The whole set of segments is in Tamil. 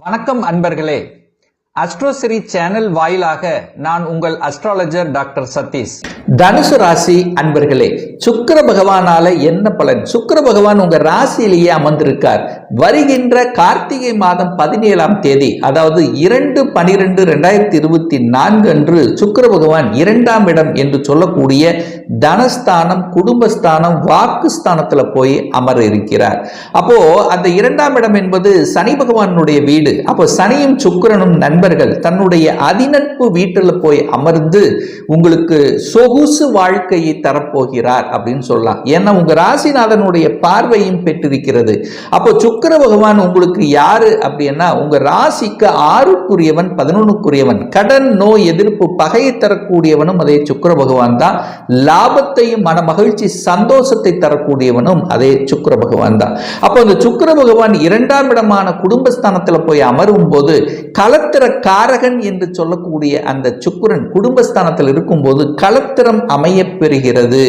வணக்கம் அன்பர்களே. அஸ்ட்ரோசிரி சேனல் வாயிலாக நான் உங்கள் அஸ்ட்ராலஜர் டாக்டர் சதீஷ். தனுசு ராசி அன்பர்களே, சுக்கிர பகவானால என்ன பலன்? சுக்கிர பகவான் உங்க ராசியிலேயே அமர்ந்திருக்கார். வருகின்ற கார்த்திகை மாதம் 17ஆம் தேதி, அதாவது 2/12/2024 அன்று சுக்கிர பகவான் 2ஆம் இடம் என்று சொல்லக்கூடிய தனஸ்தானம், குடும்பஸ்தானம், வாக்குஸ்தானத்துல போய் அமர இருக்கிறார். அப்போ அந்த 2ஆம் இடம் என்பது சனி பகவானுடைய வீடு. அப்போ சனியும் சுக்கிரனும் நண்பர்கள் தன்னுடைய அதிநட்பு வீட்டில் போய் அமர்ந்து உங்களுக்கு சொகுசு வாழ்க்கையை தரப்போகிறார் அப்படின்னு சொல்லலாம். ஏன்னா உங்க ராசிநாதனுடைய பார்வையும் பெற்றிருக்கிறது. அப்போ சுக்கிர பகவான் உங்களுக்கு யாரு அப்படின்னா, உங்க ராசிக்கு 6க்குரியவன், 11க்குரியவன். கடன், நோய், எதிர்ப்பு, பகையை தரக்கூடியவனும் அதே சுக்கிர பகவான் தான். லாபத்தையும் மன மகிழ்ச்சி, சந்தோஷத்தை தரக்கூடியவனும் அதே சுக்கிர பகவான் தான். அப்போ இந்த சுக்கிர பகவான் 2ஆம் இடமான குடும்பஸ்தானத்துல போய் அமரும் போது களத்திர காரகன் என்று சொல்லக்கூடிய அந்த சுக்கிரன் குடும்பஸ்தானத்தில் இருக்கும்போது களத்திரம் அமைய பெறுகிறது.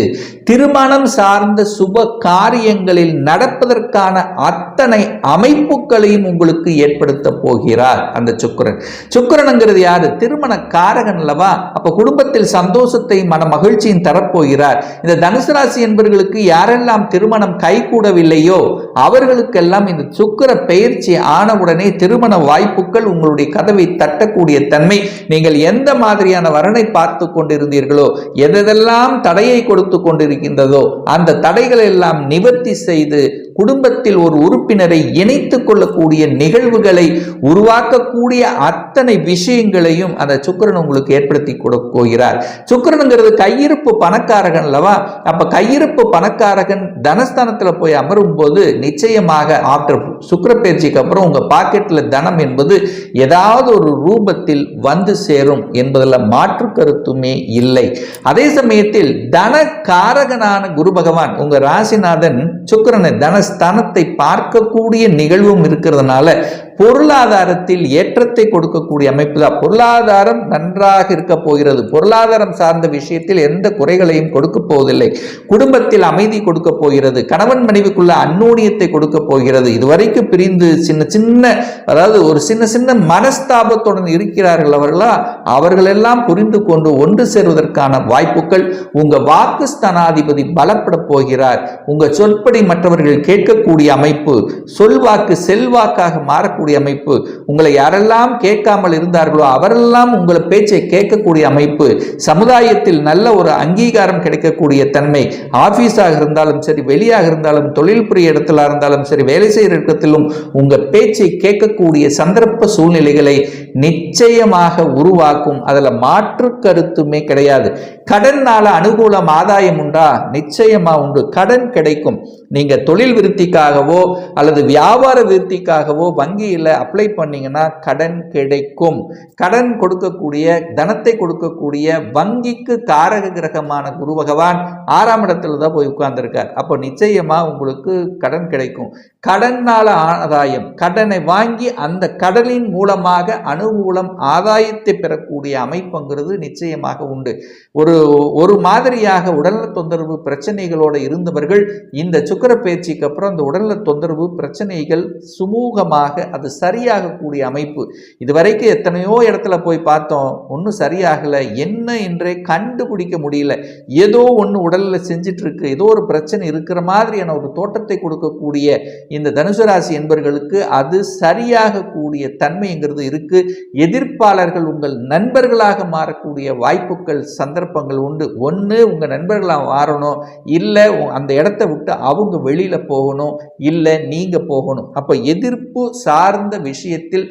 திருமணம் சார்ந்த சுப காரியங்களில் நடப்பதற்கான அத்தனை அமைப்புகளையும் உங்களுக்கு ஏற்படுத்த போகிறார் அந்த சுக்கிரன். சுக்கிரனுங்கிறது யாரு? திருமண காரகன் அல்லவா? அப்ப குடும்பத்தில் சந்தோஷத்தை, மன மகிழ்ச்சியும் தரப்போகிறார். இந்த தனுசு ராசி என்பவர்களுக்கு யாரெல்லாம் திருமணம் கைகூடவில்லையோ அவர்களுக்கெல்லாம் இந்த சுக்கிர பெயர்ச்சி ஆனவுடனே திருமண வாய்ப்புகள் உங்களுடைய கதவை தட்டக்கூடிய தன்மை. நீங்கள் எந்த மாதிரியான வரனை பார்த்து கொண்டிருந்தீர்களோ, எதெல்லாம் தடையை கொடுத்து கொண்டிருக்கின்றதோ அந்த தடைகளை எல்லாம் நிவர்த்தி செய்து குடும்பத்தில் ஒரு உறுப்பினரை இணைத்துக் கொள்ளக்கூடிய நிகழ்வுகளை உருவாக்கக்கூடிய அத்தனை விஷயங்களையும் அந்த சுக்கிரன் உங்களுக்கு ஏற்படுத்தி கொடுக்க போகிறார். சுக்கிரனுங்கிறது கையிருப்பு பணக்காரகன் அல்லவா? அப்ப கையிருப்பு பணக்காரகன் தனஸ்தானத்துல போய் அமரும் போது நிச்சயமாக ஆஃப்டர் சுக்கிர பயிற்சிக்கு அப்புறம் உங்க பாக்கெட்ல தனம் என்பது ஏதாவது ஒரு ரூபத்தில் வந்து சேரும் என்பதில் மாற்று கருத்துமே இல்லை. அதே சமயத்தில் தன காரகனான குரு பகவான் உங்க ராசிநாதன் சுக்கிரனை தனஸ்தானத்தை பார்க்கக்கூடிய நிகழ்வும் இருக்கிறதுனால பொருளாதாரத்தில் ஏற்றத்தை கொடுக்கக்கூடிய அமைப்பு தான். பொருளாதாரம் நன்றாக இருக்க போகிறது. பொருளாதாரம் சார்ந்த விஷயத்தில் எந்த குறைகளையும் கொடுக்க போவதில்லை. குடும்பத்தில் அமைதி கொடுக்க போகிறது. கணவன் மனைவிக்குள்ள அந்நோனியத்தை கொடுக்க போகிறது. இதுவரைக்கும் பிரிந்து சின்ன சின்ன, அதாவது ஒரு சின்ன சின்ன மனஸ்தாபத்துடன் இருக்கிறார்கள் அவர்கள் எல்லாம் புரிந்து கொண்டு ஒன்று சேர்வதற்கான வாய்ப்புகள். உங்க வாக்கு ஸ்தானாதிபதி பலப்பட போகிறார். உங்க சொற்படி மற்றவர்கள் கேட்கக்கூடிய அமைப்பு, சொல்வாக்கு செல்வாக்காக மாறக்கூடிய அமைப்பு. உங்களை யாரெல்லாம் கேட்காமல் இருந்தார்களோ அவரெல்லாம் உங்களை பேச்சை கேட்கக்கூடிய அமைப்பு. சமுதாயத்தில் நல்ல ஒரு அங்கீகாரம் கிடைக்கக்கூடிய தன்மை. ஆபீஸாக இருந்தாலும் சரி, வெளியாக இருந்தாலும், தொழில் புரிய இடத்துல இருந்தாலும் சரி, வேலை செய்கிற இடத்திலும் உங்க பேச்சை கேட்கக்கூடிய சந்தர்ப்ப சூழ்நிலைகளை நிச்சயமாக உருவாக்கும். அதுல மாற்று கருத்துமே கிடையாது. கடனால அனுகூலம், ஆதாயம் உண்டா? நிச்சயமா உண்டு. கடன் கிடைக்கும். நீங்க தொழில் விருத்திக்காகவோ அல்லது வியாபார விருத்திக்காகவோ வங்கியில் அப்ளை பண்ணீங்கன்னா கடன் கிடைக்கும். கடன் கொடுக்கக்கூடிய, தனத்தை கொடுக்கக்கூடிய வங்கிக்கு காரக கிரகமான குரு பகவான் 6ஆம் இடத்துல தான் போய் உட்கார்ந்துருக்கார். அப்போ நிச்சயமா உங்களுக்கு கடன் கிடைக்கும். கடனால ஆதாயம், கடனை வாங்கி அந்த கடலின் மூலமாக அனுகூலம், ஆதாயத்தை பெறக்கூடிய அமைப்புங்கிறது நிச்சயமாக உண்டு. ஒரு மாதிரியாக உடல்நல தொந்தரவு பிரச்சனைகளோடு இருந்தவர்கள் இந்த சுக்கிர பயிற்சிக்கு அப்புறம் அந்த உடல்நல தொந்தரவு பிரச்சனைகள் சுமூகமாக அது சரியாகக்கூடிய அமைப்பு. இதுவரைக்கும் எத்தனையோ இடத்துல போய் பார்த்தோம், ஒன்றும் சரியாகலை, என்ன என்றே கண்டுபிடிக்க முடியல. ஏதோ ஒன்று உடல்ல செஞ்சிட்டு இருக்கு, ஏதோ ஒரு பிரச்சனை இருக்கிற மாதிரியான ஒரு தோட்டத்தை கொடுக்கக்கூடிய இந்த தனுசு ராசி என்பவர்களுக்கு அது சரியாக கூடிய தன்மைங்கிறது இருக்கு. எதிர்ப்பாளர்கள் உங்கள் நண்பர்களாக மாறக்கூடிய வாய்ப்புகள், சந்தர்ப்பங்கள் உண்டு. ஒன்று உங்க நண்பர்களாக மாறணும், இல்லை அந்த இடத்த விட்டு அவங்க வெளியில போகணும், இல்லை நீங்க போகணும். அப்ப எதிர்ப்பு சார்ந்த விஷயத்தில்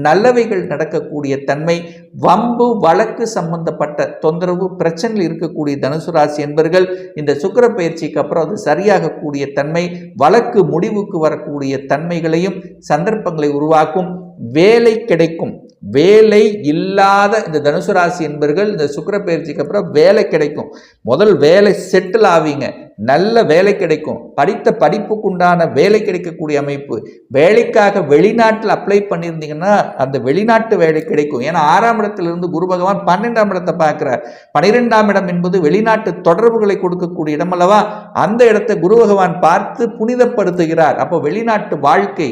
நல்லவைகள் நடக்கக்கூடிய தன்மை. வம்பு வழக்கு சம்பந்தப்பட்ட தொந்தரவு பிரச்சனைகள் இருக்கக்கூடிய தனுசு ராசி என்பவர்கள் இந்த சுக்கிர பயிற்சிக்கு அப்புறம் அது சரியாக கூடிய தன்மை, வழக்கு முடிவுக்கு வரக்கூடிய தன்மைகளையும் சந்தர்ப்பங்களை உருவாக்கும். வேலை கிடைக்கும். வேலை இல்லாத இந்த தனுசு ராசி என்பவர்கள் இந்த சுக்கிர பயிற்சிக்கு அப்புறம் வேலை கிடைக்கும். முதல் வேலை செட்டில் ஆவீங்க, நல்ல வேலை கிடைக்கும். படித்த படிப்புக்குண்டான வேலை கிடைக்கக்கூடிய அமைப்பு. வேலைக்காக வெளிநாட்டில் அப்ளை பண்ணியிருந்தீங்கன்னா அந்த வெளிநாட்டு வேலை கிடைக்கும். ஏன்னா 6ஆம் இடத்திலிருந்து குரு பகவான் 12ஆம் இடத்தை பார்க்கிறார். 12ஆம் இடம் என்பது வெளிநாட்டு தொடர்புகளை கொடுக்கக்கூடிய இடம் அல்லவா? அந்த இடத்தை குரு பகவான் பார்த்து புனிதப்படுத்துகிறார். அப்போ வெளிநாட்டு வாழ்க்கை,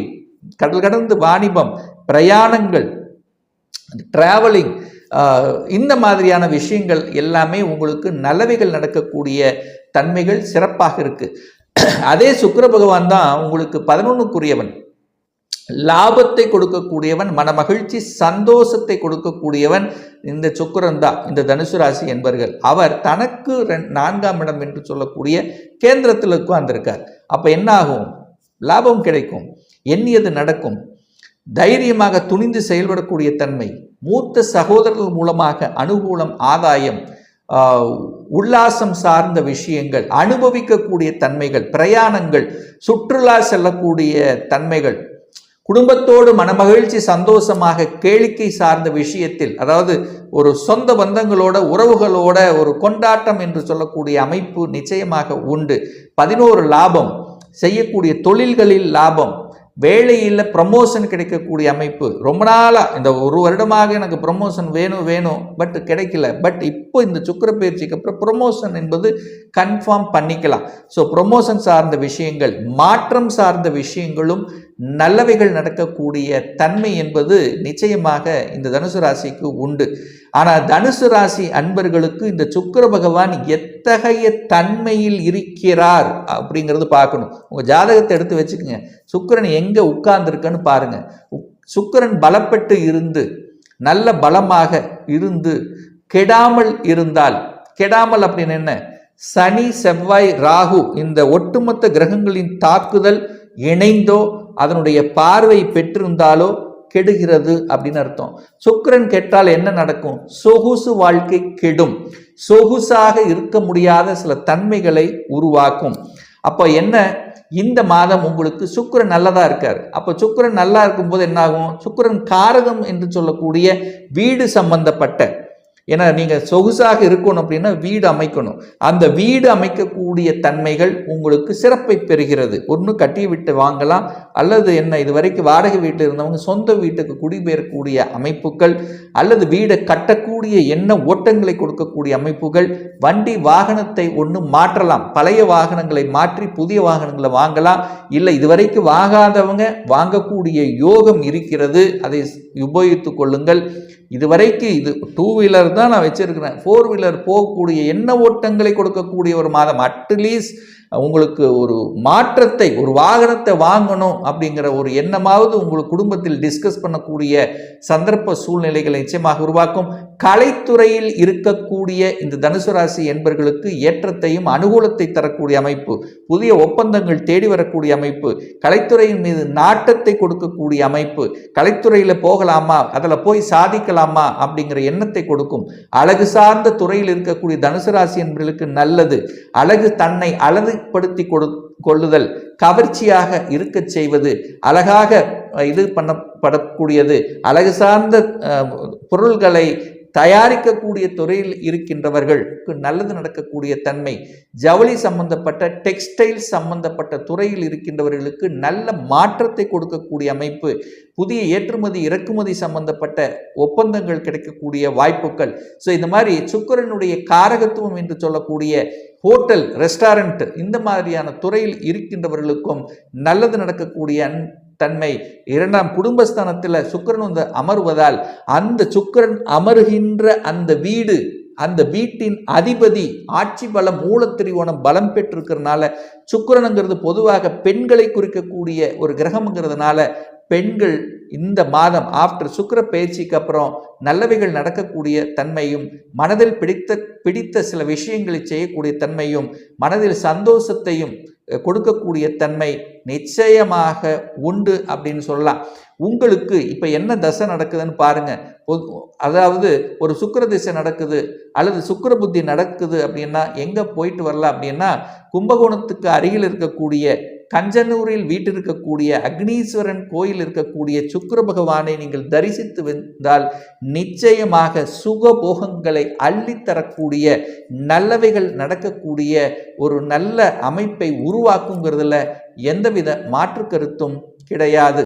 கடல் கடந்து வாணிபம், பிரயாணங்கள், டிராவலிங், இந்த மாதிரியான விஷயங்கள் எல்லாமே உங்களுக்கு நல்லவைகள் நடக்கக்கூடிய தன்மைகள் சிறப்பாக இருக்கு. அதே சுக்கிர பகவான் தான் உங்களுக்கு 11க்குரியவன், லாபத்தை கொடுக்கக்கூடியவன், மன மகிழ்ச்சி சந்தோஷத்தை கொடுக்கக்கூடியவன் இந்த சுக்கிரன் தான். இந்த தனுசு ராசி என்பர்கள் அவர் தனக்கு 4ஆம் இடம் என்று சொல்லக்கூடிய கேந்திரத்தில் உட்கார்ந்திருக்கார். அப்ப என்ன ஆகும்? லாபம் கிடைக்கும், எண்ணியது நடக்கும், தைரியமாக துணிந்து செயல்படக்கூடிய தன்மை, மூத்த சகோதரர்கள் மூலமாக அனுகூலம், ஆதாயம், உல்லாசம் சார்ந்த விஷயங்கள், அனுபவிக்கக்கூடிய தன்மைகள், பிரயாணங்கள், சுற்றுலா செல்லக்கூடிய தன்மைகள், குடும்பத்தோடு மனமகிழ்ச்சி சந்தோஷமாக கேளிக்கை சார்ந்த விஷயத்தில், அதாவது ஒரு சொந்த பந்தங்களோட உறவுகளோட ஒரு கொண்டாட்டம் என்று சொல்லக்கூடிய அமைப்பு நிச்சயமாக உண்டு. 11 லாபம், செய்யக்கூடிய தொழில்களில் லாபம், வேலையில் ப்ரமோஷன் கிடைக்கக்கூடிய அமைப்பு. ரொம்ப நாளாக இந்த 1 வருடமாக எனக்கு ப்ரமோஷன் வேணும் பட் கிடைக்கல. பட் இப்போ இந்த சுக்கிர பயிற்சிக்கு அப்புறம் ப்ரமோஷன் என்பது கன்ஃபார்ம் பண்ணிக்கலாம். ஸோ ப்ரமோஷன் சார்ந்த விஷயங்கள், மாற்றம் சார்ந்த விஷயங்களும் நல்லவைகள் நடக்கக்கூடிய தன்மை என்பது நிச்சயமாக இந்த தனுசு ராசிக்கு உண்டு. ஆனால் தனுசு ராசி அன்பர்களுக்கு இந்த சுக்கிர பகவான் எத்தகைய தன்மையில் இருக்கிறார் அப்படிங்கிறது பார்க்கணும். உங்கள் ஜாதகத்தை எடுத்து வச்சுக்கோங்க. சுக்கிரன் எங்கே உட்கார்ந்துருக்குன்னு பாருங்க. சுக்கிரன் பலப்பட்டு இருந்து, நல்ல பலமாக இருந்து, கெடாமல் இருந்தால், கெடாமல் அப்படின்னு என்ன? சனி, செவ்வாய், ராகு இந்த ஒட்டுமொத்த கிரகங்களின் தாக்குதல் இணைந்தோ அதனுடைய பார்வை பெற்றிருந்தாலோ கெடுகிறது அப்படின்னு அர்த்தம். சுக்கிரன் கெட்டால் என்ன நடக்கும்? சொகுசு வாழ்க்கை கெடும், சொகுசாக இருக்க முடியாத சில தன்மைகளை உருவாக்கும். அப்போ என்ன, இந்த மாதம் உங்களுக்கு சுக்கிரன் நல்லதா இருக்கார். அப்போ சுக்கிரன் நல்லா இருக்கும்போது என்ன ஆகும்? சுக்கிரன் காரகம் என்று சொல்லக்கூடிய வீடு சம்பந்தப்பட்ட, ஏன்னா நீங்கள் சொகுசாக இருக்கணும் அப்படின்னா வீடு அமைக்கணும். அந்த வீடு அமைக்கக்கூடிய தன்மைகள் உங்களுக்கு சிறப்பை பெறுகிறது. ஒன்று கட்டி விட்டு வாங்கலாம், அல்லது என்ன இதுவரைக்கும் வாடகை வீட்டில் இருந்தவங்க சொந்த வீட்டுக்கு குடிபெயரக்கூடிய அமைப்புகள், அல்லது வீடை கட்டக்கூடிய எண்ண ஓட்டங்களை கொடுக்கக்கூடிய அமைப்புகள், வண்டி வாகனத்தை ஒன்று மாற்றலாம், பழைய வாகனங்களை மாற்றி புதிய வாகனங்களை வாங்கலாம். இல்லை இதுவரைக்கும் வாங்காதவங்க வாங்கக்கூடிய யோகம் இருக்கிறது, அதை உபயோகித்து கொள்ளுங்கள். இதுவரைக்கும் இது 2 வீலர் தான் நான் வச்சிருக்கிறேன், 4 வீலர் போகக்கூடிய எண்ண ஓட்டங்களை கொடுக்கக்கூடிய ஒரு மாதம். அட்லீஸ்ட் உங்களுக்கு ஒரு மாற்றத்தை, ஒரு வாகனத்தை வாங்கணும் அப்படிங்கிற ஒரு எண்ணமாவது உங்களுக்கு குடும்பத்தில் டிஸ்கஸ் பண்ணக்கூடிய சந்தர்ப்ப சூழ்நிலைகளை நிச்சயமாக உருவாக்கும். கலைத்துறையில் இருக்கக்கூடிய இந்த தனுசு ராசி என்பர்களுக்கு ஏற்றத்தையும் அனுகூலத்தை தரக்கூடிய அமைப்பு, புதிய ஒப்பந்தங்கள் தேடி வரக்கூடிய அமைப்பு, கலைத்துறையின் மீது நாட்டத்தை கொடுக்கக்கூடிய அமைப்பு, கலைத்துறையில் போகலாமா, அதில் போய் சாதிக்கலாமா அப்படிங்கிற எண்ணத்தை கொடுக்கும். அழகு சார்ந்த துறையில் இருக்கக்கூடிய தனுசு ராசி என்பர்களுக்கு நல்லது. அழகு, தன்னை அழகுபடுத்தி கொள்ளுதல், கவர்ச்சியாக இருக்க செய்வது, அழகாக இது பண்ணப்படக்கூடியது, அழகு சார்ந்த பொருள்களை தயாரிக்கக்கூடிய துறையில் இருக்கின்றவர்களுக்கு நல்லது நடக்கக்கூடிய தன்மை, ஜவுளி சம்பந்தப்பட்ட, டெக்ஸ்டைல் சம்பந்தப்பட்ட துறையில் இருக்கின்றவர்களுக்கு நல்ல மாற்றத்தை கொடுக்கக்கூடிய அமைப்பு, புதிய ஏற்றுமதி இறக்குமதி சம்பந்தப்பட்ட ஒப்பந்தங்கள் கிடைக்கக்கூடிய வாய்ப்புகள். ஸோ இந்த மாதிரி சுக்கிரனுடைய காரகத்துவம் என்று சொல்லக்கூடிய ஹோட்டல், ரெஸ்டாரண்ட் இந்த மாதிரியான துறையில் இருக்கின்றவர்களுக்கும் நல்லது நடக்கக்கூடிய தன்மை. 2ஆம் குடும்பஸ்தானத்தில் சுக்கிரன் வந்து அமர்வதால் அந்த சுக்கிரன் அமருகின்ற அந்த வீடு, அந்த வீட்டின் அதிபதி ஆட்சி பலம், மூலத்திரிகோணம் பலம் பெற்றிருக்கிறதுனால, சுக்கிரனுங்கிறது பொதுவாக பெண்களை குறிக்கக்கூடிய ஒரு கிரகம்ங்கிறதுனால பெண்கள் இந்த மாதம் ஆஃப்டர் சுக்கிர பயிற்சிக்கு அப்புறம் நல்லவைகள் நடக்கக்கூடிய தன்மையும், மனதில் பிடித்த சில விஷயங்களை செய்யக்கூடிய தன்மையும், மனதில் சந்தோஷத்தையும் கொடுக்கக்கூடிய தன்மை நிச்சயமாக உண்டு அப்படின்னு சொல்லலாம். உங்களுக்கு இப்போ என்ன தசை நடக்குதுன்னு பாருங்க. அதாவது ஒரு சுக்கிர திசை நடக்குது அல்லது சுக்கிர புத்தி நடக்குது அப்படின்னா எங்கே போயிட்டு வரலாம் அப்படின்னா, கும்பகோணத்துக்கு அருகில் இருக்கக்கூடிய கஞ்சனூரில் வீட்டிருக்கக்கூடிய அக்னீஸ்வரன் கோயில் இருக்கக்கூடிய சுக்கிர பகவானை நீங்கள் தரிசித்து வந்தால் நிச்சயமாக சுகபோகங்களை அள்ளித்தரக்கூடிய, நல்லவைகள் நடக்கக்கூடிய ஒரு நல்ல அமைப்பை உருவாக்குங்கிறதுல எந்தவித மாற்று கருத்தும் கிடையாது.